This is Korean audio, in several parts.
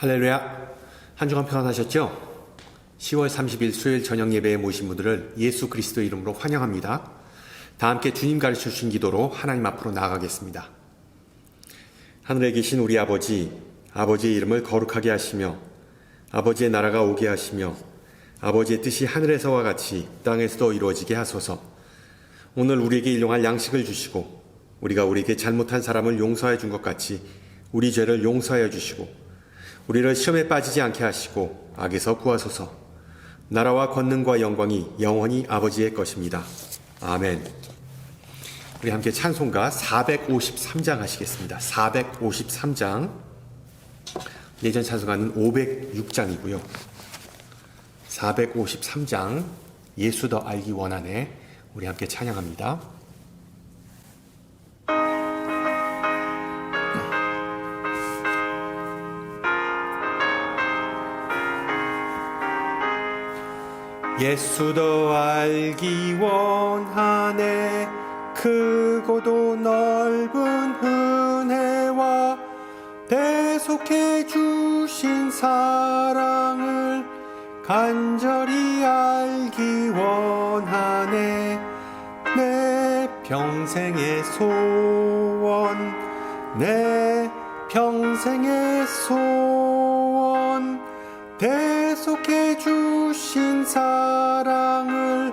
할렐루야. 한 주간 평안하셨죠? 10월 30일 수요일 저녁 예배에 모신 분들을 예수 그리스도 이름으로 환영합니다. 다 함께 주님 가르쳐 주신 기도로 하나님 앞으로 나아가겠습니다. 하늘에 계신 우리 아버지, 아버지의 이름을 거룩하게 하시며 아버지의 나라가 오게 하시며 아버지의 뜻이 하늘에서와 같이 땅에서도 이루어지게 하소서. 오늘 우리에게 일용할 양식을 주시고 우리가 우리에게 잘못한 사람을 용서해 준 것 같이 우리 죄를 용서하여 주시고 우리를 시험에 빠지지 않게 하시고 악에서 구하소서. 나라와 권능과 영광이 영원히 아버지의 것입니다. 아멘. 우리 함께 찬송가 453장 하시겠습니다. 453장. 예전 찬송가는 506장이고요. 453장 예수 더 알기 원하네. 우리 함께 찬양합니다. 예수 더 알기 원하네. 크고도 넓은 은혜와 대속해 주신 사랑을 간절히 알기 원하네. 내 평생의 소원, 내 평생의 소원, 대속해 주신 사랑을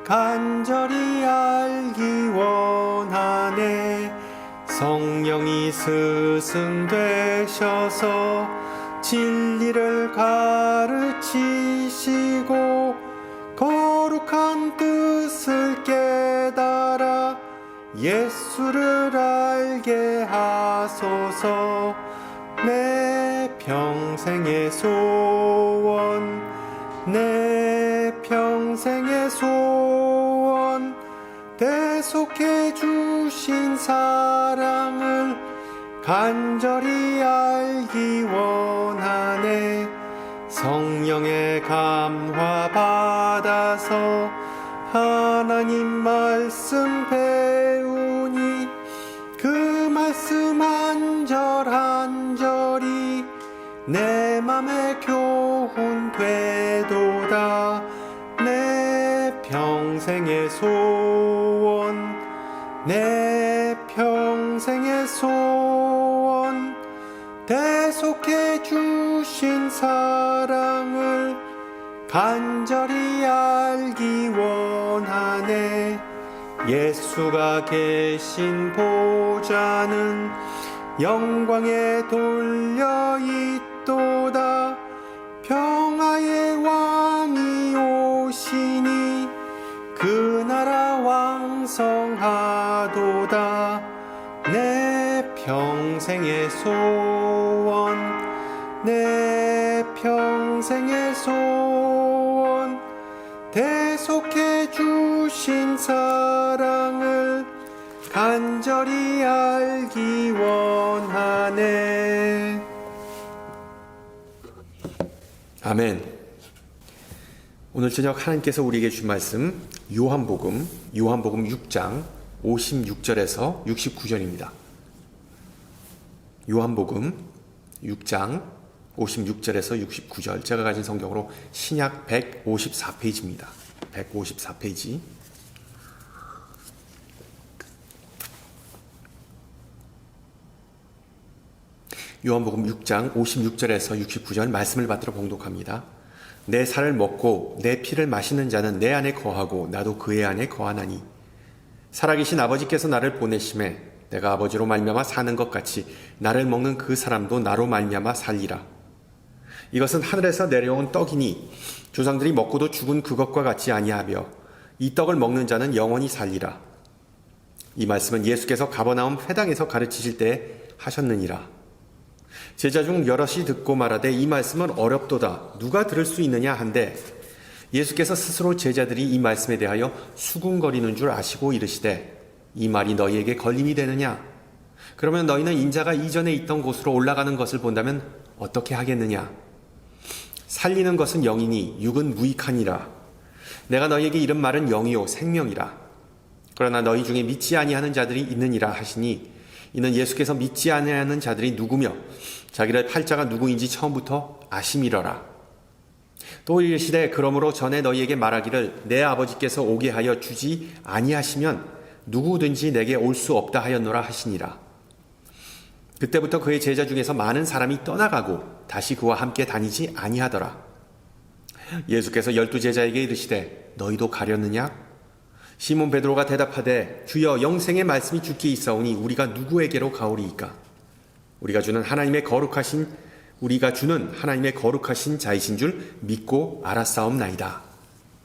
간절히 알기 원하네. 성령이 스승되셔서 진리를 가르치시고 거룩한 뜻을 깨달아 예수를 알게 하소서. 내 평생의 소원, 내 평생의 소원, 대속해 주신 사랑을 간절히 알기 원하네. 성령의 감화 받아서 하나님 말씀 배우니 그 말씀 한 절 한 절이 내 맘에 교훈 되도다. 내 평생의 소원, 내 평생의 소원, 대속해 주신 사랑을 간절히 알기 원하네. 예수가 계신 보좌는 영광에 돌려 있도다. 평화의 왕이 오시니 그 나라 왕성하도다. 내 평생의 소원, 내 평생의 소원, 대속해 주신 사랑을 간절히 알기 원하네. 아멘. 오늘 저녁 하나님께서 우리에게 주신 말씀 요한복음 6장 56절에서 69절입니다. 요한복음 6장 56절에서 69절. 제가 가진 성경으로 신약 154페이지입니다. 154페이지. 요한복음 6장 56절에서 69절 말씀을 받들어 봉독합니다. 내 살을 먹고 내 피를 마시는 자는 내 안에 거하고 나도 그의 안에 거하나니 살아계신 아버지께서 나를 보내심에 내가 아버지로 말미암아 사는 것 같이 나를 먹는 그 사람도 나로 말미암아 살리라. 이것은 하늘에서 내려온 떡이니 조상들이 먹고도 죽은 그것과 같이 아니하며 이 떡을 먹는 자는 영원히 살리라. 이 말씀은 예수께서 가버나움 회당에서 가르치실 때 하셨느니라. 제자 중 여럿이 듣고 말하되 이 말씀은 어렵도다. 누가 들을 수 있느냐 한데 예수께서 스스로 제자들이 이 말씀에 대하여 수군거리는 줄 아시고 이르시되 이 말이 너희에게 걸림이 되느냐? 그러면 너희는 인자가 이전에 있던 곳으로 올라가는 것을 본다면 어떻게 하겠느냐? 살리는 것은 영이니 육은 무익하니라. 내가 너희에게 이른 말은 영이요 생명이라. 그러나 너희 중에 믿지 아니하는 자들이 있느니라 하시니 이는 예수께서 믿지 아니하는 자들이 누구며 자기를 팔자가 누구인지 처음부터 아심이러라. 또 이르시되 그러므로 전에 너희에게 말하기를 내 아버지께서 오게 하여 주지 아니하시면 누구든지 내게 올 수 없다 하였노라 하시니라. 그때부터 그의 제자 중에서 많은 사람이 떠나가고 다시 그와 함께 다니지 아니하더라. 예수께서 12 제자에게 이르시되 너희도 가려느냐? 시몬 베드로가 대답하되 주여 영생의 말씀이 주께 있사오니 우리가 누구에게로 가오리이까? 우리가 주는 하나님의 거룩하신 자이신 줄 믿고 알았사옵나이다.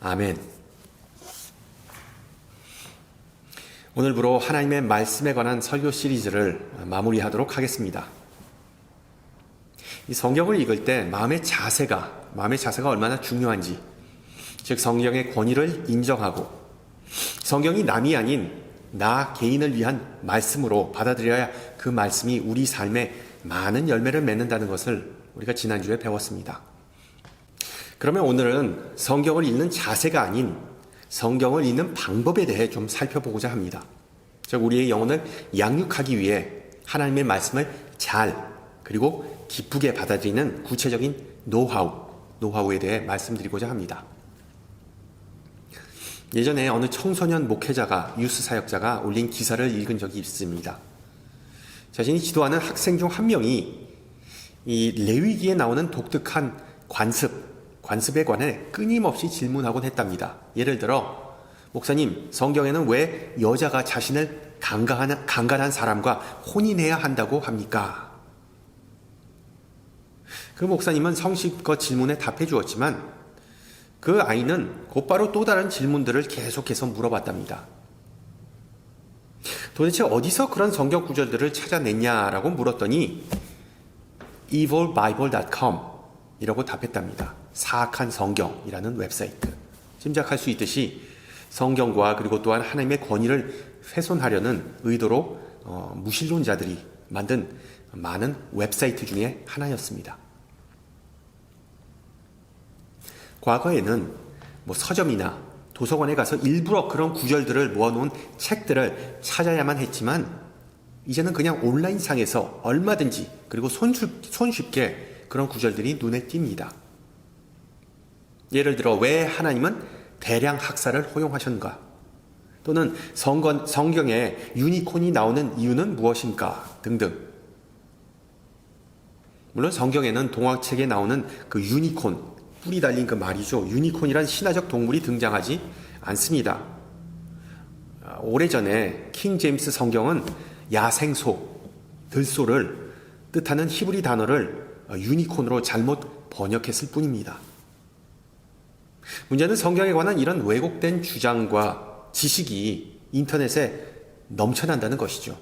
아멘. 오늘부로 하나님의 말씀에 관한 설교 시리즈를 마무리하도록 하겠습니다. 이 성경을 읽을 때 마음의 자세가 얼마나 중요한지, 즉 성경의 권위를 인정하고 성경이 남이 아닌 나 개인을 위한 말씀으로 받아들여야 그 말씀이 우리 삶에 많은 열매를 맺는다는 것을 우리가 지난주에 배웠습니다. 그러면 오늘은 성경을 읽는 자세가 아닌 성경을 읽는 방법에 대해 좀 살펴보고자 합니다. 즉 우리의 영혼을 양육하기 위해 하나님의 말씀을 잘 그리고 기쁘게 받아들이는 구체적인 노하우에 대해 말씀드리고자 합니다. 예전에 어느 청소년 목회자가 유스 사역자가 올린 기사를 읽은 적이 있습니다. 자신이 지도하는 학생 중 한 명이 이 레위기에 나오는 독특한 관습에 관해 끊임없이 질문하곤 했답니다. 예를 들어 목사님, 성경에는 왜 여자가 자신을 강간한 사람과 혼인해야 한다고 합니까? 그 목사님은 성실껏 질문에 답해 주었지만 그 아이는 곧바로 또 다른 질문들을 계속해서 물어봤답니다. 도대체 어디서 그런 성경 구절들을 찾아냈냐라고 물었더니 evilbible.com 이라고 답했답니다. 사악한 성경이라는 웹사이트. 짐작할 수 있듯이 성경과 그리고 또한 하나님의 권위를 훼손하려는 의도로 무신론자들이 만든 많은 웹사이트 중에 하나였습니다. 과거에는 서점이나 도서관에 가서 일부러 그런 구절들을 모아놓은 책들을 찾아야만 했지만 이제는 그냥 온라인상에서 얼마든지 그리고 손쉽게 그런 구절들이 눈에 띕니다. 예를 들어 왜 하나님은 대량 학살을 허용하셨는가? 또는 성경에 유니콘이 나오는 이유는 무엇인가? 등등. 물론 성경에는 동화책에 나오는 그 유니콘, 뿔이 달린 그 말이죠. 유니콘이란 신화적 동물이 등장하지 않습니다. 오래전에 킹 제임스 성경은 야생소, 들소를 뜻하는 히브리 단어를 유니콘으로 잘못 번역했을 뿐입니다. 문제는 성경에 관한 이런 왜곡된 주장과 지식이 인터넷에 넘쳐난다는 것이죠.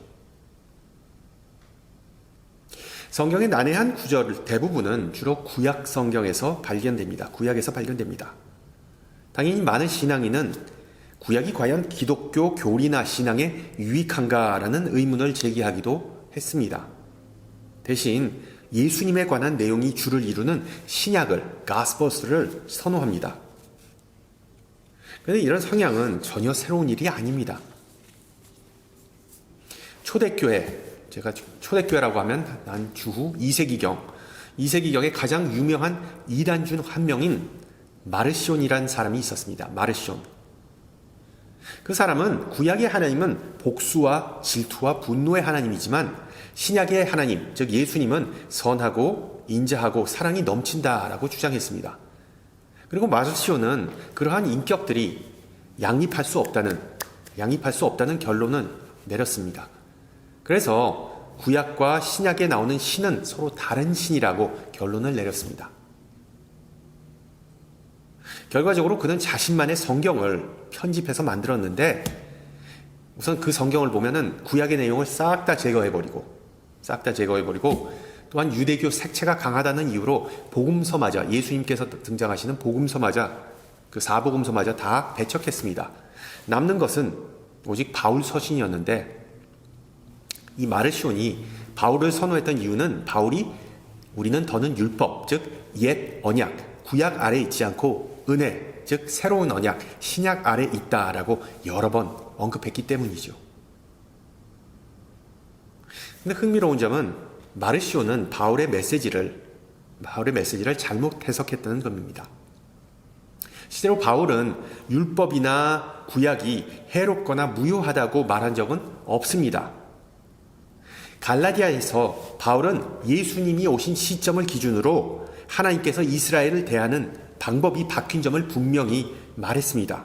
성경의 난해한 구절 대부분은 주로 구약 성경에서 발견됩니다. 구약에서 발견됩니다. 당연히 많은 신앙인은 구약이 과연 기독교 교리나 신앙에 유익한가라는 의문을 제기하기도 했습니다. 대신 예수님에 관한 내용이 주를 이루는 신약을, 가스퍼스를 선호합니다. 그런데 이런 성향은 전혀 새로운 일이 아닙니다. 초대교회, 제가 초대교회라고 하면 난 주후 2세기경의 가장 유명한 이단 중 한 명인 마르시온이라는 사람이 있었습니다. 마르시온. 그 사람은 구약의 하나님은 복수와 질투와 분노의 하나님이지만 신약의 하나님, 즉 예수님은 선하고 인자하고 사랑이 넘친다라고 주장했습니다. 그리고 마르시온은 그러한 인격들이 양립할 수 없다는 결론을 내렸습니다. 그래서 구약과 신약에 나오는 신은 서로 다른 신이라고 결론을 내렸습니다. 결과적으로 그는 자신만의 성경을 편집해서 만들었는데 우선 그 성경을 보면은 구약의 내용을 싹 다 제거해버리고 또한 유대교 색채가 강하다는 이유로 복음서마저 예수님께서 등장하시는 복음서마저 그 사복음서마저 다 배척했습니다. 남는 것은 오직 바울 서신이었는데 이 마르시온이 바울을 선호했던 이유는 바울이 우리는 더는 율법, 즉 옛 언약, 구약 아래 있지 않고 은혜, 즉 새로운 언약, 신약 아래 있다라고 여러 번 언급했기 때문이죠. 근데 흥미로운 점은 마르시오는 바울의 메시지를 잘못 해석했다는 겁니다. 실제로 바울은 율법이나 구약이 해롭거나 무효하다고 말한 적은 없습니다. 갈라디아에서 바울은 예수님이 오신 시점을 기준으로 하나님께서 이스라엘을 대하는 방법이 바뀐 점을 분명히 말했습니다.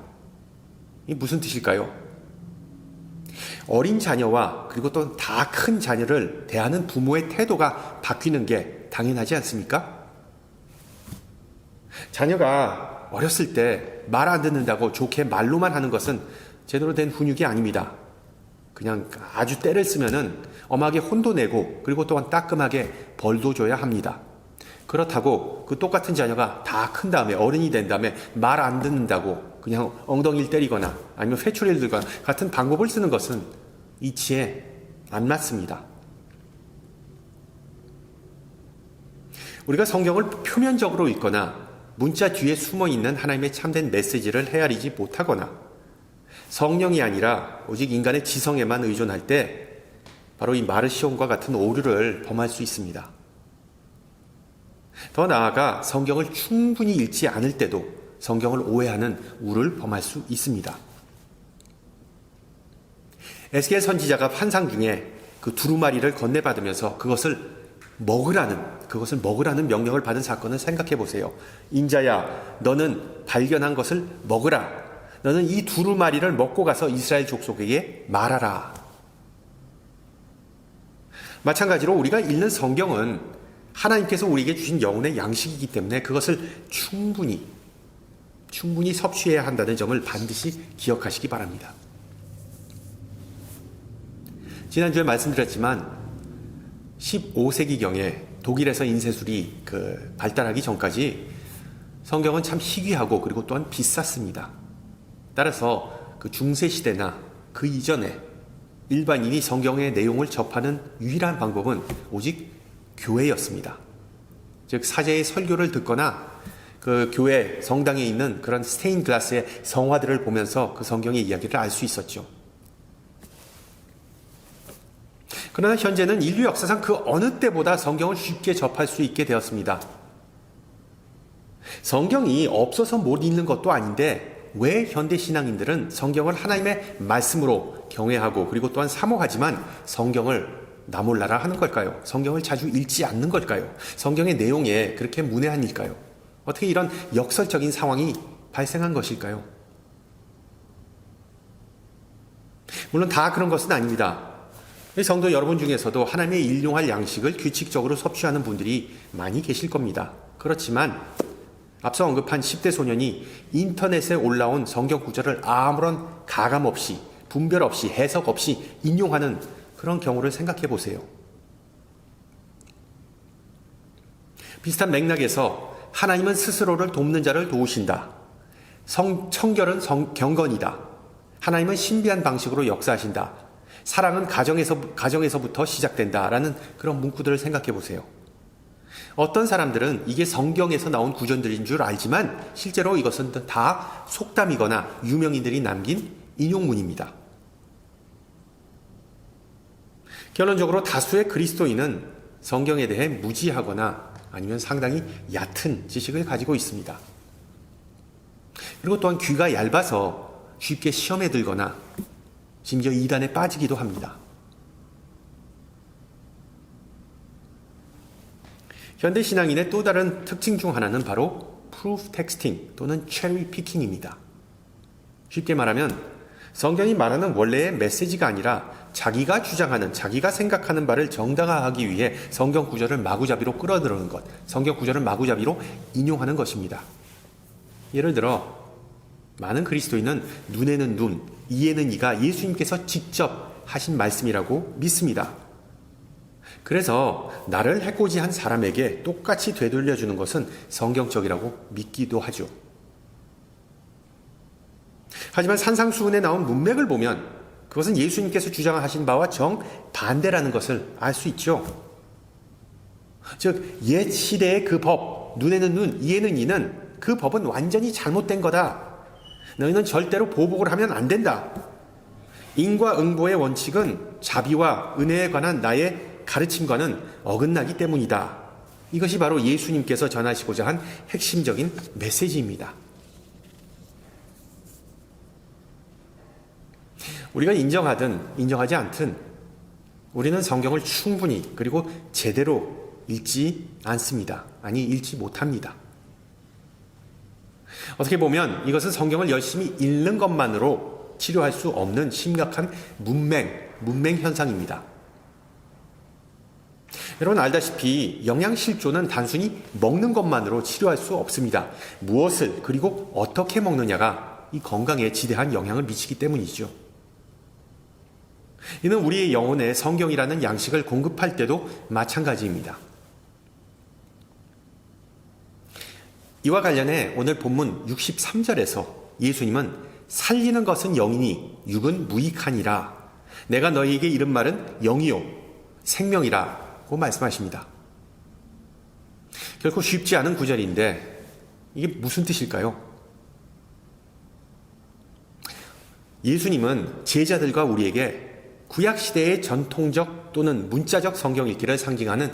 이게 무슨 뜻일까요? 어린 자녀와 그리고 또 다 큰 자녀를 대하는 부모의 태도가 바뀌는 게 당연하지 않습니까? 자녀가 어렸을 때 말 안 듣는다고 좋게 말로만 하는 것은 제대로 된 훈육이 아닙니다. 그냥 아주 때를 쓰면은 엄하게 혼도 내고 그리고 또한 따끔하게 벌도 줘야 합니다. 그렇다고 그 똑같은 자녀가 다 큰 다음에 어른이 된 다음에 말 안 듣는다고 그냥 엉덩이를 때리거나 아니면 회초리를 들거나 같은 방법을 쓰는 것은 이치에 안 맞습니다. 우리가 성경을 표면적으로 읽거나 문자 뒤에 숨어있는 하나님의 참된 메시지를 헤아리지 못하거나 성령이 아니라 오직 인간의 지성에만 의존할 때 바로 이 마르시온과 같은 오류를 범할 수 있습니다. 더 나아가 성경을 충분히 읽지 않을 때도 성경을 오해하는 우를 범할 수 있습니다. 에스겔 선지자가 환상 중에 그 두루마리를 건네받으면서 그것을 먹으라는 명령을 받은 사건을 생각해 보세요. 인자야, 너는 발견한 것을 먹으라. 너는 이 두루마리를 먹고 가서 이스라엘 족속에게 말하라. 마찬가지로 우리가 읽는 성경은 하나님께서 우리에게 주신 영혼의 양식이기 때문에 그것을 충분히 섭취해야 한다는 점을 반드시 기억하시기 바랍니다. 지난주에 말씀드렸지만 15세기경에 독일에서 인쇄술이 발달하기 전까지 성경은 참 희귀하고 그리고 또한 비쌌습니다. 따라서 그 중세시대나 그 이전에 일반인이 성경의 내용을 접하는 유일한 방법은 오직 교회였습니다. 즉 사제의 설교를 듣거나 그 교회 성당에 있는 그런 스테인 글라스의 성화들을 보면서 그 성경의 이야기를 알 수 있었죠. 그러나 현재는 인류 역사상 그 어느 때보다 성경을 쉽게 접할 수 있게 되었습니다. 성경이 없어서 못 읽는 것도 아닌데 왜 현대 신앙인들은 성경을 하나님의 말씀으로 경외하고 그리고 또한 사모하지만 성경을 나몰라라 하는 걸까요? 성경을 자주 읽지 않는 걸까요? 성경의 내용에 그렇게 문외한 일까요? 어떻게 이런 역설적인 상황이 발생한 것일까요? 물론 다 그런 것은 아닙니다. 성도 여러분 중에서도 하나님의 일용할 양식을 규칙적으로 섭취하는 분들이 많이 계실 겁니다. 그렇지만 앞서 언급한 10대 소년이 인터넷에 올라온 성경 구절을 아무런 가감 없이 분별 없이 해석 없이 인용하는 그런 경우를 생각해 보세요. 비슷한 맥락에서 하나님은 스스로를 돕는 자를 도우신다. 청결은 경건이다. 하나님은 신비한 방식으로 역사하신다. 사랑은 가정에서부터 시작된다라는 그런 문구들을 생각해 보세요. 어떤 사람들은 이게 성경에서 나온 구절들인 줄 알지만 실제로 이것은 다 속담이거나 유명인들이 남긴 인용문입니다. 결론적으로 다수의 그리스도인은 성경에 대해 무지하거나 아니면 상당히 얕은 지식을 가지고 있습니다. 그리고 또한 귀가 얇아서 쉽게 시험에 들거나 심지어 이단에 빠지기도 합니다. 현대 신앙인의 또 다른 특징 중 하나는 바로 프루프 텍스팅 또는 체리 피킹입니다. 쉽게 말하면 성경이 말하는 원래의 메시지가 아니라 자기가 주장하는, 자기가 생각하는 바를 정당화하기 위해 성경 구절을 마구잡이로 끌어들이는 것, 성경 구절을 마구잡이로 인용하는 것입니다. 예를 들어 많은 그리스도인은 눈에는 눈, 이에는 이가 예수님께서 직접 하신 말씀이라고 믿습니다. 그래서 나를 해코지한 사람에게 똑같이 되돌려주는 것은 성경적이라고 믿기도 하죠. 하지만 산상수훈에 나온 문맥을 보면 그것은 예수님께서 주장하신 바와 정반대라는 것을 알 수 있죠. 즉 옛 시대의 그 법, 눈에는 눈, 이에는 이는 그 법은 완전히 잘못된 거다. 너희는 절대로 보복을 하면 안 된다. 인과 응보의 원칙은 자비와 은혜에 관한 나의 가르침과는 어긋나기 때문이다. 이것이 바로 예수님께서 전하시고자 한 핵심적인 메시지입니다. 우리가 인정하든 인정하지 않든 우리는 성경을 충분히 그리고 제대로 읽지 않습니다. 아니, 읽지 못합니다. 어떻게 보면 이것은 성경을 열심히 읽는 것만으로 치료할 수 없는 심각한 문맹 현상입니다. 여러분 알다시피 영양실조는 단순히 먹는 것만으로 치료할 수 없습니다. 무엇을 그리고 어떻게 먹느냐가 이 건강에 지대한 영향을 미치기 때문이죠. 이는 우리의 영혼에 성경이라는 양식을 공급할 때도 마찬가지입니다. 이와 관련해 오늘 본문 63절에서 예수님은 살리는 것은 영이니 육은 무익하니라. 내가 너희에게 이른 말은 영이요 생명이라고 말씀하십니다. 결코 쉽지 않은 구절인데 이게 무슨 뜻일까요? 예수님은 제자들과 우리에게 구약시대의 전통적 또는 문자적 성경 읽기를 상징하는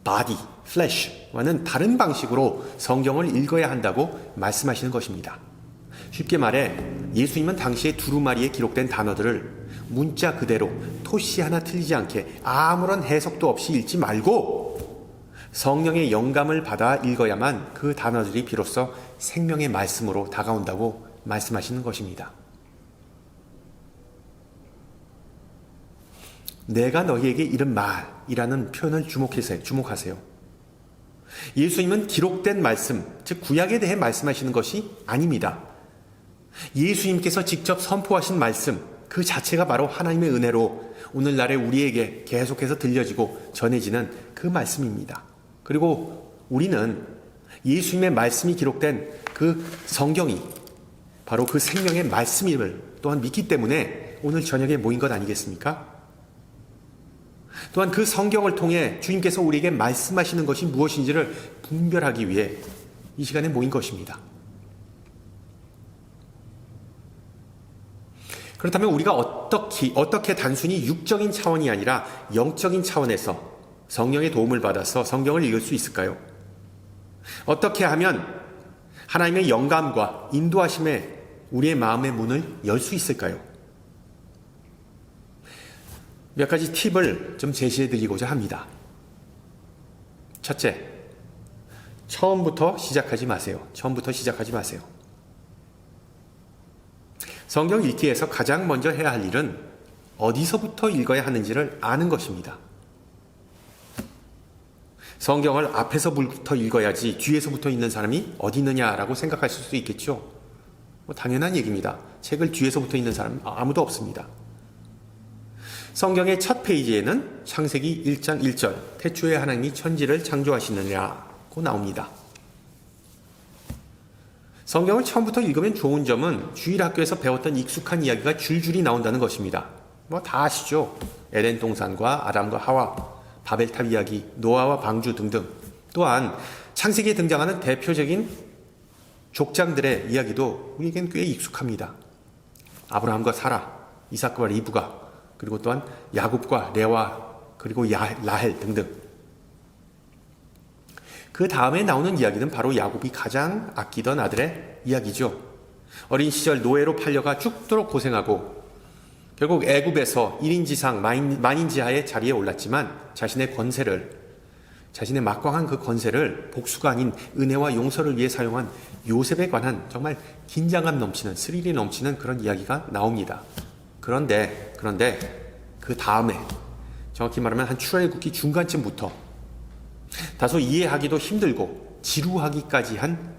body, flesh와는 다른 방식으로 성경을 읽어야 한다고 말씀하시는 것입니다. 쉽게 말해 예수님은 당시의 두루마리에 기록된 단어들을 문자 그대로 토시 하나 틀리지 않게 아무런 해석도 없이 읽지 말고 성령의 영감을 받아 읽어야만 그 단어들이 비로소 생명의 말씀으로 다가온다고 말씀하시는 것입니다. 내가 너희에게 이른 말이라는 표현을 주목하세요. 예수님은 기록된 말씀, 즉 구약에 대해 말씀하시는 것이 아닙니다. 예수님께서 직접 선포하신 말씀, 그 자체가 바로 하나님의 은혜로 오늘날에 우리에게 계속해서 들려지고 전해지는 그 말씀입니다. 그리고 우리는 예수님의 말씀이 기록된 그 성경이 바로 그 생명의 말씀임을 또한 믿기 때문에 오늘 저녁에 모인 것 아니겠습니까? 또한 그 성경을 통해 주님께서 우리에게 말씀하시는 것이 무엇인지를 분별하기 위해 이 시간에 모인 것입니다. 그렇다면 우리가 어떻게 단순히 육적인 차원이 아니라 영적인 차원에서 성령의 도움을 받아서 성경을 읽을 수 있을까요? 어떻게 하면 하나님의 영감과 인도하심에 우리의 마음의 문을 열 수 있을까요? 몇 가지 팁을 좀 제시해 드리고자 합니다. 첫째, 처음부터 시작하지 마세요. 성경 읽기에서 가장 먼저 해야 할 일은 어디서부터 읽어야 하는지를 아는 것입니다. 성경을 앞에서부터 읽어야지 뒤에서부터 읽는 사람이 어디 있느냐라고 생각하실 수도 있겠죠. 당연한 얘기입니다. 책을 뒤에서부터 읽는 사람은 아무도 없습니다. 성경의 첫 페이지에는 창세기 1장 1절 태초에 하나님이 천지를 창조하시느냐고 나옵니다. 성경을 처음부터 읽으면 좋은 점은 주일학교에서 배웠던 익숙한 이야기가 줄줄이 나온다는 것입니다. 다 아시죠? 에덴 동산과 아담과 하와, 바벨탑 이야기, 노아와 방주 등등. 또한 창세기에 등장하는 대표적인 족장들의 이야기도 우리에겐 꽤 익숙합니다. 아브라함과 사라, 이삭과 리브가, 그리고 또한 야곱과 레와, 그리고 라헬 등등. 그 다음에 나오는 이야기는 바로 야곱이 가장 아끼던 아들의 이야기죠. 어린 시절 노예로 팔려가 죽도록 고생하고 결국 애굽에서 1인지상 만인지하의 자리에 올랐지만 자신의 막강한 그 권세를 복수가 아닌 은혜와 용서를 위해 사용한 요셉에 관한 정말 긴장감 넘치는, 스릴이 넘치는 그런 이야기가 나옵니다. 그런데 그 다음에 정확히 말하면 한 출애굽기 중간쯤부터 다소 이해하기도 힘들고 지루하기까지 한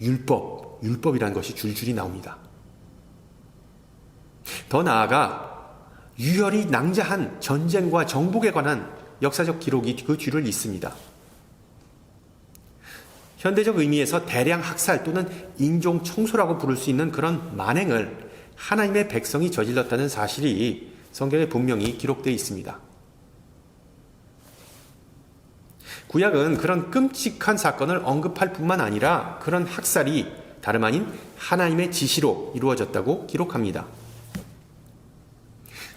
율법이라는 것이 줄줄이 나옵니다. 더 나아가 유혈이 낭자한 전쟁과 정복에 관한 역사적 기록이 그 뒤를 잇습니다. 현대적 의미에서 대량 학살 또는 인종 청소라고 부를 수 있는 그런 만행을 하나님의 백성이 저질렀다는 사실이 성경에 분명히 기록되어 있습니다. 구약은 그런 끔찍한 사건을 언급할 뿐만 아니라 그런 학살이 다름 아닌 하나님의 지시로 이루어졌다고 기록합니다.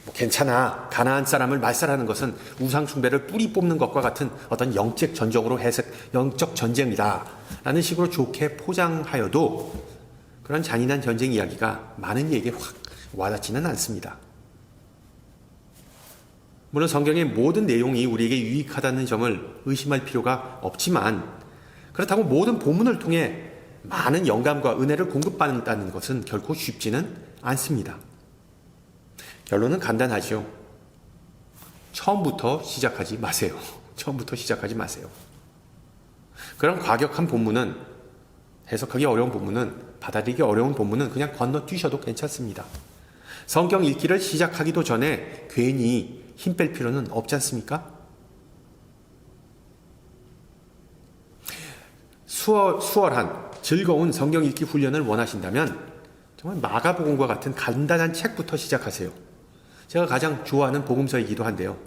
뭐 괜찮아, 가나안 사람을 말살하는 것은 우상 숭배를 뿌리 뽑는 것과 같은 어떤 영적 전쟁으로 영적 전쟁이다 라는 식으로 좋게 포장하여도 그런 잔인한 전쟁 이야기가 많은 이에게 확 와닿지는 않습니다. 물론 성경의 모든 내용이 우리에게 유익하다는 점을 의심할 필요가 없지만, 그렇다고 모든 본문을 통해 많은 영감과 은혜를 공급받는다는 것은 결코 쉽지는 않습니다. 결론은 간단하죠. 처음부터 시작하지 마세요. 처음부터 시작하지 마세요. 그런 과격한 본문은, 해석하기 어려운 본문은, 받아들이기 어려운 본문은 그냥 건너뛰셔도 괜찮습니다. 성경 읽기를 시작하기도 전에 괜히 힘 뺄 필요는 없지 않습니까? 수월한 즐거운 성경 읽기 훈련을 원하신다면 정말 마가복음과 같은 간단한 책부터 시작하세요. 제가 가장 좋아하는 복음서이기도 한데요.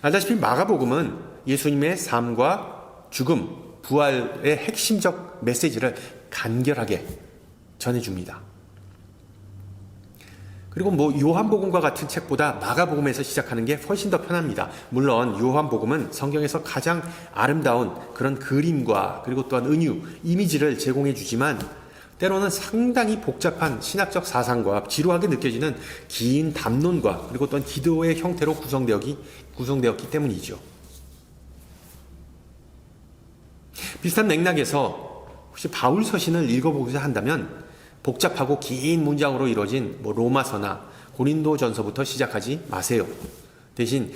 알다시피 마가복음은 예수님의 삶과 죽음, 부활의 핵심적 메시지를 간결하게 전해줍니다. 그리고 요한복음과 같은 책보다 마가복음에서 시작하는 게 훨씬 더 편합니다. 물론 요한복음은 성경에서 가장 아름다운 그런 그림과 그리고 또한 은유, 이미지를 제공해 주지만 때로는 상당히 복잡한 신학적 사상과 지루하게 느껴지는 긴 담론과 그리고 또한 기도의 형태로 구성되었기 때문이죠. 비슷한 맥락에서 혹시 바울 서신을 읽어보고자 한다면 복잡하고 긴 문장으로 이루어진 로마서나 고린도전서부터 시작하지 마세요. 대신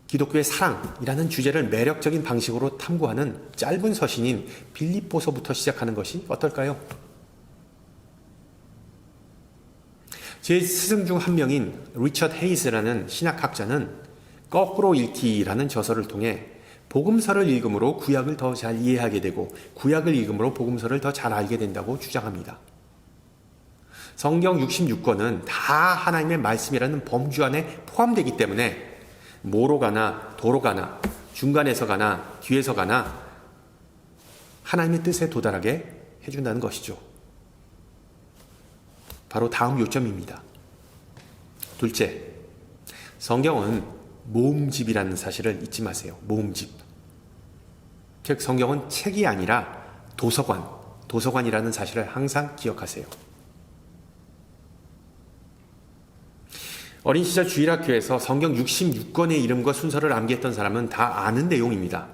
기독교의 사랑이라는 주제를 매력적인 방식으로 탐구하는 짧은 서신인 빌립보서부터 시작하는 것이 어떨까요? 제 스승 중 한 명인 리처드 헤이즈라는 신학학자는 거꾸로 읽기라는 저서를 통해 복음서를 읽음으로 구약을 더 잘 이해하게 되고 구약을 읽음으로 복음서를 더 잘 알게 된다고 주장합니다. 성경 66권은 다 하나님의 말씀이라는 범주 안에 포함되기 때문에 뭐로 가나 도로 가나 중간에서 가나 뒤에서 가나 하나님의 뜻에 도달하게 해준다는 것이죠. 바로 다음 요점입니다. 둘째, 성경은 모음집이라는 사실을 잊지 마세요. 모음집. 즉 성경은 책이 아니라 도서관이라는 사실을 항상 기억하세요. 어린 시절 주일학교에서 성경 66권의 이름과 순서를 암기했던 사람은 다 아는 내용입니다.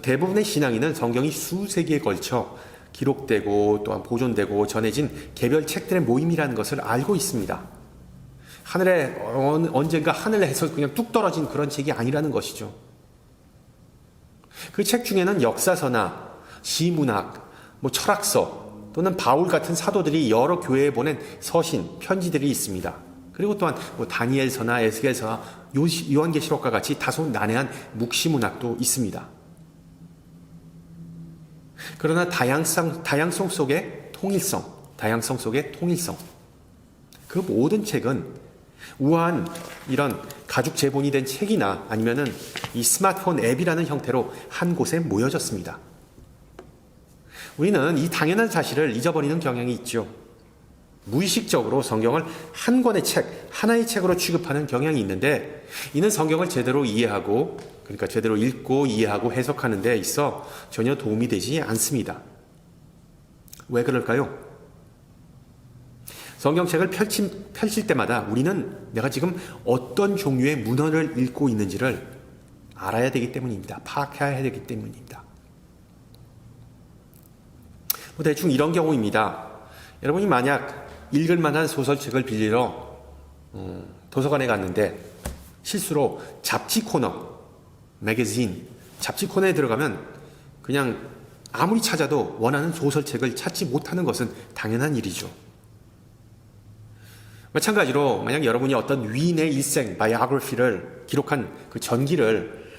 대부분의 신앙인은 성경이 수세기에 걸쳐 기록되고 또한 보존되고 전해진 개별 책들의 모임이라는 것을 알고 있습니다. 하늘에 언젠가 하늘에서 그냥 뚝 떨어진 그런 책이 아니라는 것이죠. 그 책 중에는 역사서나 시문학, 철학서 또는 바울 같은 사도들이 여러 교회에 보낸 서신, 편지들이 있습니다. 그리고 또한 다니엘서나 에스겔서나 요한계시록과 같이 다소 난해한 묵시문학도 있습니다. 그러나 다양성 속의 통일성, 그 모든 책은 우아한 이런 가죽 제본이 된 책이나 아니면은 이 스마트폰 앱이라는 형태로 한 곳에 모여졌습니다. 우리는 이 당연한 사실을 잊어버리는 경향이 있죠. 무의식적으로 성경을 한 권의 책, 하나의 책으로 취급하는 경향이 있는데 이는 성경을 제대로 이해하고 그러니까 제대로 읽고 이해하고 해석하는 데 있어 전혀 도움이 되지 않습니다. 왜 그럴까요? 성경책을 펼칠 때마다 우리는 내가 지금 어떤 종류의 문헌을 읽고 있는지를 알아야 되기 때문입니다. 파악해야 되기 때문입니다. 대충 이런 경우입니다. 여러분이 만약 읽을 만한 소설책을 빌리러 도서관에 갔는데 실수로 잡지 코너, 매거진, 잡지 코너에 들어가면 그냥 아무리 찾아도 원하는 소설책을 찾지 못하는 것은 당연한 일이죠. 마찬가지로 만약 여러분이 어떤 위인의 일생, 바이오그래피를 기록한 그 전기를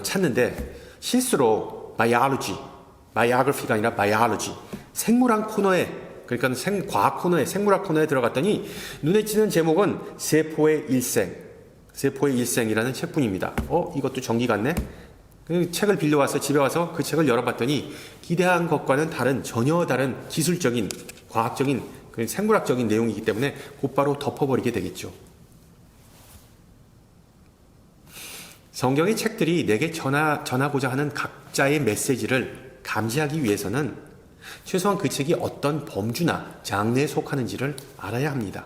찾는데 실수로 바이오그래피가 아니라 바이올로지, 생물학 코너에 그러니까 과학 코너에, 생물학 코너에 들어갔더니 눈에 띄는 제목은 세포의 일생이라는 책뿐입니다. 이것도 전기 같네? 그 책을 빌려와서 집에 와서 그 책을 열어봤더니 기대한 것과는 전혀 다른 기술적인, 과학적인 생물학적인 내용이기 때문에 곧바로 덮어버리게 되겠죠. 성경의 책들이 내게 전하고자 하는 각자의 메시지를 감지하기 위해서는 최소한 그 책이 어떤 범주나 장르에 속하는지를 알아야 합니다.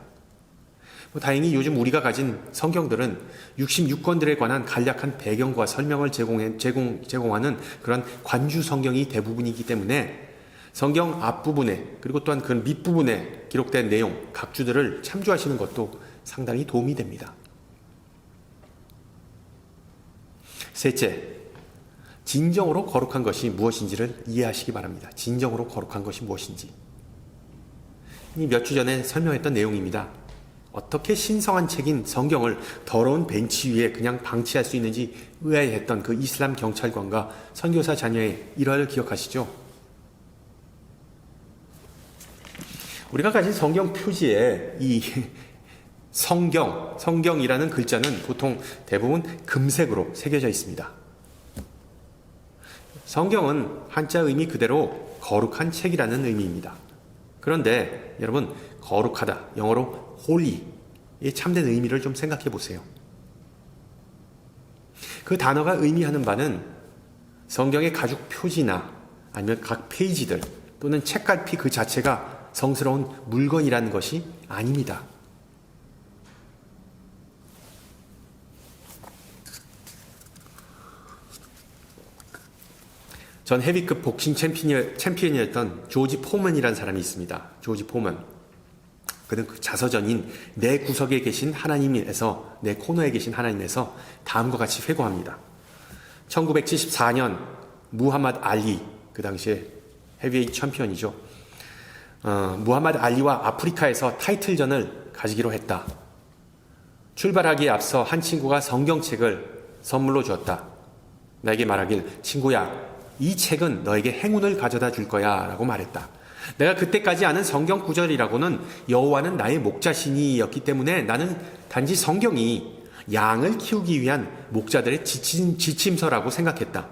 다행히 요즘 우리가 가진 성경들은 66권들에 관한 간략한 배경과 설명을 제공하는 그런 관주 성경이 대부분이기 때문에 성경 앞부분에 그리고 또한 그 밑부분에 기록된 내용, 각주들을 참조하시는 것도 상당히 도움이 됩니다. 셋째, 진정으로 거룩한 것이 무엇인지를 이해하시기 바랍니다. 진정으로 거룩한 것이 무엇인지. 몇 주 전에 설명했던 내용입니다. 어떻게 신성한 책인 성경을 더러운 벤치 위에 그냥 방치할 수 있는지 의아해했던 그 이슬람 경찰관과 선교사 자녀의 일화를 기억하시죠? 우리가 가진 성경 표지에 이 성경이라는 글자는 보통 대부분 금색으로 새겨져 있습니다. 성경은 한자 의미 그대로 거룩한 책이라는 의미입니다. 그런데 여러분, 거룩하다, 영어로 holy의 참된 의미를 좀 생각해 보세요. 그 단어가 의미하는 바는 성경의 가죽 표지나 아니면 각 페이지들 또는 책갈피 그 자체가 성스러운 물건이라는 것이 아닙니다. 전 헤비급 복싱 챔피언이었던 조지 포먼이라는 사람이 있습니다. 조지 포먼. 그는 그 자서전인 내 구석에 계신 하나님에서, 내 코너에 계신 하나님에서 다음과 같이 회고합니다. 1974년 무하마드 알리, 그 당시에 헤비웨이트 챔피언이죠. 무하마드 알리와 아프리카에서 타이틀전을 가지기로 했다. 출발하기에 앞서 한 친구가 성경책을 선물로 주었다. 나에게 말하길, 친구야, 이 책은 너에게 행운을 가져다 줄 거야 라고 말했다. 내가 그때까지 아는 성경 구절이라고는 여호와는 나의 목자시니였기 때문에 나는 단지 성경이 양을 키우기 위한 목자들의 지침서라고 생각했다.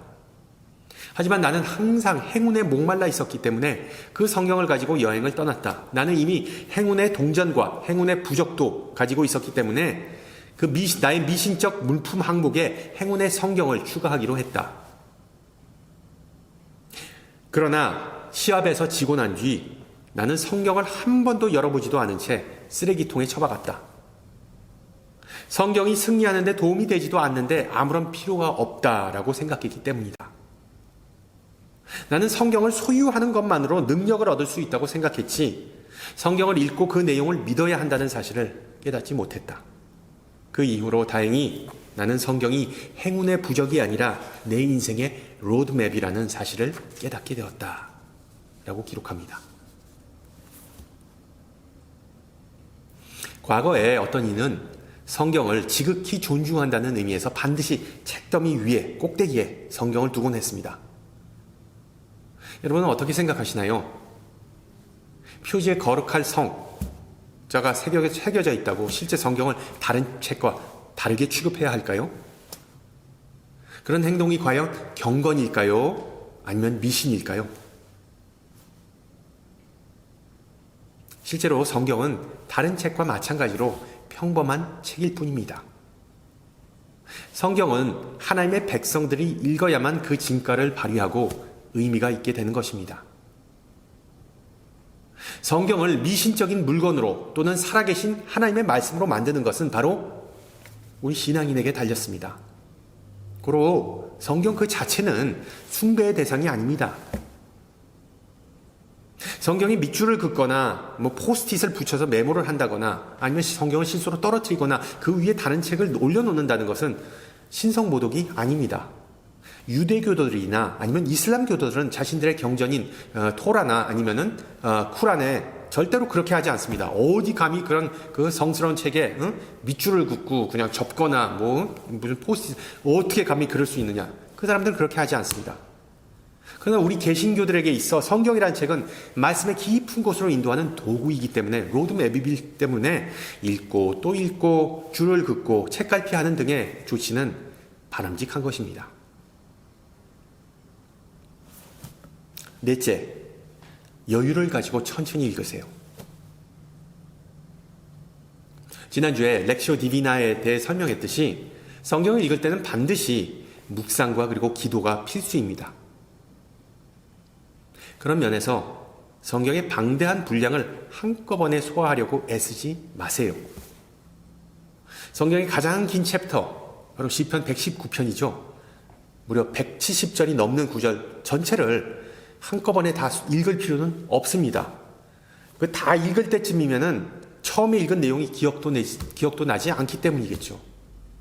하지만 나는 항상 행운에 목말라 있었기 때문에 그 성경을 가지고 여행을 떠났다. 나는 이미 행운의 동전과 행운의 부적도 가지고 있었기 때문에 나의 미신적 물품 항목에 행운의 성경을 추가하기로 했다. 그러나 시합에서 지고 난 뒤 나는 성경을 한 번도 열어보지도 않은 채 쓰레기통에 처박았다. 성경이 승리하는 데 도움이 되지도 않는데 아무런 필요가 없다라고 생각했기 때문이다. 나는 성경을 소유하는 것만으로 능력을 얻을 수 있다고 생각했지 성경을 읽고 그 내용을 믿어야 한다는 사실을 깨닫지 못했다. 그 이후로 다행히 나는 성경이 행운의 부적이 아니라 내 인생의 로드맵이라는 사실을 깨닫게 되었다 라고 기록합니다. 과거에 어떤 이는 성경을 지극히 존중한다는 의미에서 반드시 책더미 위에 꼭대기에 성경을 두곤 했습니다. 여러분은 어떻게 생각하시나요? 표지에 거룩할 성자가 새겨져 있다고 실제 성경을 다른 책과 다르게 취급해야 할까요? 그런 행동이 과연 경건일까요? 아니면 미신일까요? 실제로 성경은 다른 책과 마찬가지로 평범한 책일 뿐입니다. 성경은 하나님의 백성들이 읽어야만 그 진가를 발휘하고 의미가 있게 되는 것입니다. 성경을 미신적인 물건으로 또는 살아계신 하나님의 말씀으로 만드는 것은 바로 우리 신앙인에게 달렸습니다. 고로 성경 그 자체는 숭배의 대상이 아닙니다. 성경이 밑줄을 긋거나 포스트잇을 붙여서 메모를 한다거나 아니면 성경을 실수로 떨어뜨리거나 그 위에 다른 책을 올려놓는다는 것은 신성모독이 아닙니다. 유대교도들이나 아니면 이슬람교도들은 자신들의 경전인 토라나 아니면은 쿠란에 절대로 그렇게 하지 않습니다. 어디 감히 그런 그 성스러운 책에 밑줄을 긋고 그냥 접거나 무슨 포스트잇 어떻게 감히 그럴 수 있느냐. 그 사람들은 그렇게 하지 않습니다. 그러나 우리 개신교들에게 있어 성경이라는 책은 말씀의 깊은 곳으로 인도하는 도구이기 때문에 로드맵이기 때문에 읽고 또 읽고 줄을 긋고 책갈피하는 등의 조치는 바람직한 것입니다. 넷째, 여유를 가지고 천천히 읽으세요. 지난주에 렉시오 디비나에 대해 설명했듯이 성경을 읽을 때는 반드시 묵상과 그리고 기도가 필수입니다. 그런 면에서 성경의 방대한 분량을 한꺼번에 소화하려고 애쓰지 마세요. 성경의 가장 긴 챕터, 바로 시편 119편이죠. 무려 170절이 넘는 구절 전체를 한꺼번에 다 읽을 필요는 없습니다. 그 다 읽을 때쯤이면은 처음에 읽은 내용이 기억도 나지 않기 때문이겠죠.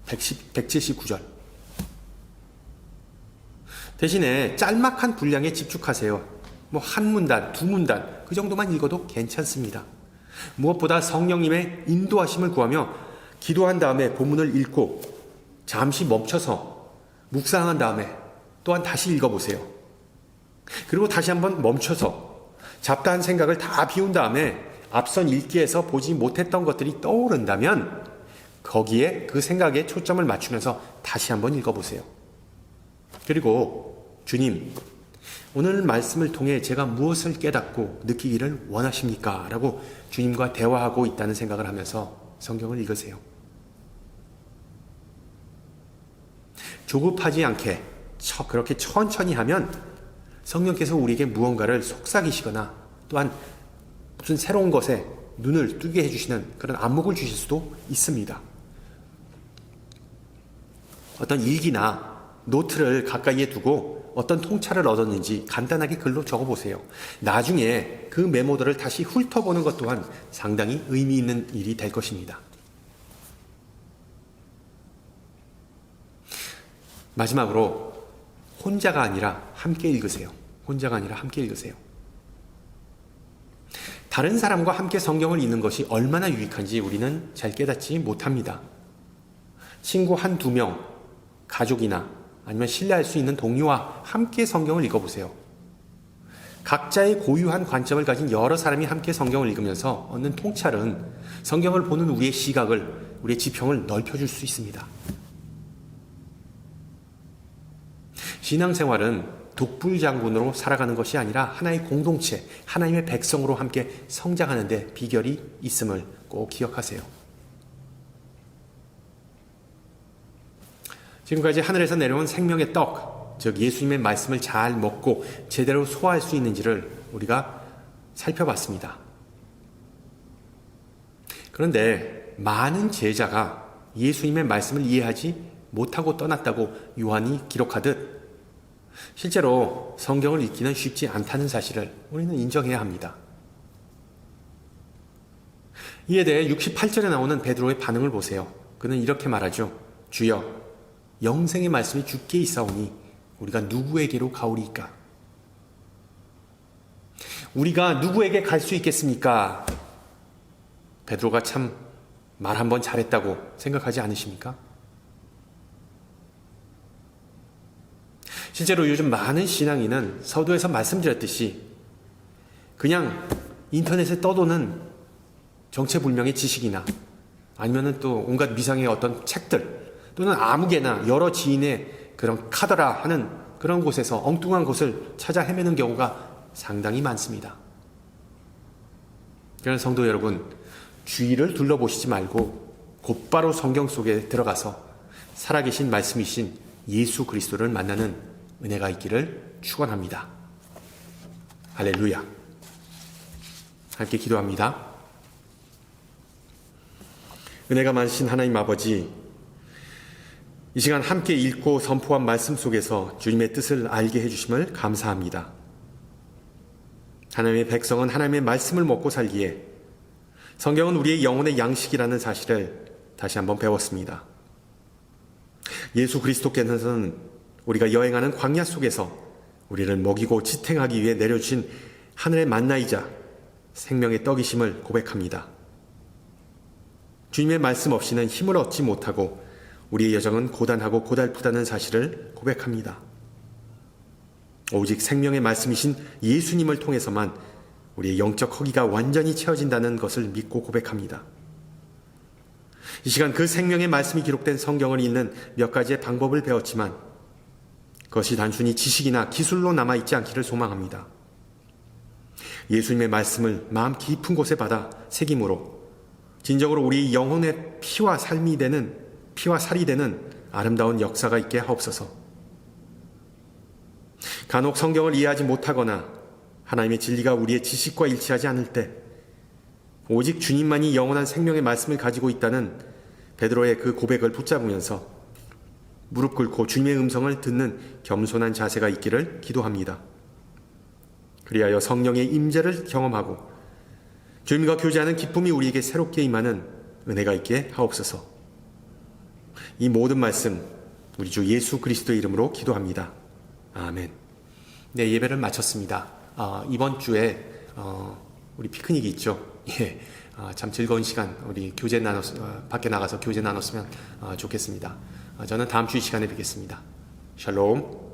179절. 대신에 짤막한 분량에 집중하세요. 뭐 한 문단, 두 문단 그 정도만 읽어도 괜찮습니다. 무엇보다 성령님의 인도하심을 구하며 기도한 다음에 본문을 읽고 잠시 멈춰서 묵상한 다음에 또한 다시 읽어보세요. 그리고 다시 한번 멈춰서 잡다한 생각을 다 비운 다음에 앞선 읽기에서 보지 못했던 것들이 떠오른다면 거기에 그 생각에 초점을 맞추면서 다시 한번 읽어보세요. 그리고 주님, 오늘 말씀을 통해 제가 무엇을 깨닫고 느끼기를 원하십니까? 라고 주님과 대화하고 있다는 생각을 하면서 성경을 읽으세요. 조급하지 않게 그렇게 천천히 하면 성령께서 우리에게 무언가를 속삭이시거나 또한 무슨 새로운 것에 눈을 뜨게 해주시는 그런 안목을 주실 수도 있습니다. 어떤 일기나 노트를 가까이에 두고 어떤 통찰을 얻었는지 간단하게 글로 적어보세요. 나중에 그 메모들을 다시 훑어보는 것 또한 상당히 의미 있는 일이 될 것입니다. 마지막으로 혼자가 아니라 함께 읽으세요. 혼자가 아니라 함께 읽으세요. 다른 사람과 함께 성경을 읽는 것이 얼마나 유익한지 우리는 잘 깨닫지 못합니다. 친구 한두 명, 가족이나 아니면 신뢰할 수 있는 동료와 함께 성경을 읽어보세요. 각자의 고유한 관점을 가진 여러 사람이 함께 성경을 읽으면서 얻는 통찰은 성경을 보는 우리의 시각을, 우리의 지평을 넓혀줄 수 있습니다. 신앙생활은 독불장군으로 살아가는 것이 아니라 하나의 공동체, 하나님의 백성으로 함께 성장하는 데 비결이 있음을 꼭 기억하세요. 지금까지 하늘에서 내려온 생명의 떡, 즉 예수님의 말씀을 잘 먹고 제대로 소화할 수 있는지를 우리가 살펴봤습니다. 그런데 많은 제자가 예수님의 말씀을 이해하지 못하고 떠났다고 요한이 기록하듯 실제로 성경을 읽기는 쉽지 않다는 사실을 우리는 인정해야 합니다. 이에 대해 68절에 나오는 베드로의 반응을 보세요. 그는 이렇게 말하죠. 주여, 영생의 말씀이 주께 있사오니 우리가 누구에게로 가오리이까? 우리가 누구에게 갈 수 있겠습니까? 베드로가 참 말 한번 잘했다고 생각하지 않으십니까? 실제로 요즘 많은 신앙인은 서두에서 말씀드렸듯이 그냥 인터넷에 떠도는 정체불명의 지식이나 아니면은 또 온갖 미상의 어떤 책들 또는 아무개나 여러 지인의 그런 카더라 하는 그런 곳에서 엉뚱한 곳을 찾아 헤매는 경우가 상당히 많습니다. 그래서 성도 여러분, 주위를 둘러보시지 말고 곧바로 성경 속에 들어가서 살아계신 말씀이신 예수 그리스도를 만나는 은혜가 있기를 축원합니다. 할렐루야. 함께 기도합니다. 은혜가 많으신 하나님 아버지, 이 시간 함께 읽고 선포한 말씀 속에서 주님의 뜻을 알게 해주심을 감사합니다. 하나님의 백성은 하나님의 말씀을 먹고 살기에 성경은 우리의 영혼의 양식이라는 사실을 다시 한번 배웠습니다. 예수 그리스도께서는 우리가 여행하는 광야 속에서 우리를 먹이고 지탱하기 위해 내려주신 하늘의 만나이자 생명의 떡이심을 고백합니다. 주님의 말씀 없이는 힘을 얻지 못하고 우리의 여정은 고단하고 고달프다는 사실을 고백합니다. 오직 생명의 말씀이신 예수님을 통해서만 우리의 영적 허기가 완전히 채워진다는 것을 믿고 고백합니다. 이 시간 그 생명의 말씀이 기록된 성경을 읽는 몇 가지의 방법을 배웠지만 그것이 단순히 지식이나 기술로 남아있지 않기를 소망합니다. 예수님의 말씀을 마음 깊은 곳에 받아 새김으로 진정으로 우리 영혼의 피와 살이 되는 아름다운 역사가 있게 하옵소서. 간혹 성경을 이해하지 못하거나 하나님의 진리가 우리의 지식과 일치하지 않을 때 오직 주님만이 영원한 생명의 말씀을 가지고 있다는 베드로의 그 고백을 붙잡으면서 무릎 꿇고 주님의 음성을 듣는 겸손한 자세가 있기를 기도합니다. 그리하여 성령의 임재를 경험하고 주님과 교제하는 기쁨이 우리에게 새롭게 임하는 은혜가 있게 하옵소서. 이 모든 말씀 우리 주 예수 그리스도의 이름으로 기도합니다. 아멘. 네, 예배를 마쳤습니다. 이번 주에 우리 피크닉이 있죠. 예, 참 즐거운 시간 우리 밖에 나가서 교제 나눴으면 좋겠습니다. 저는 다음 주 이 시간에 뵙겠습니다. 샬롬.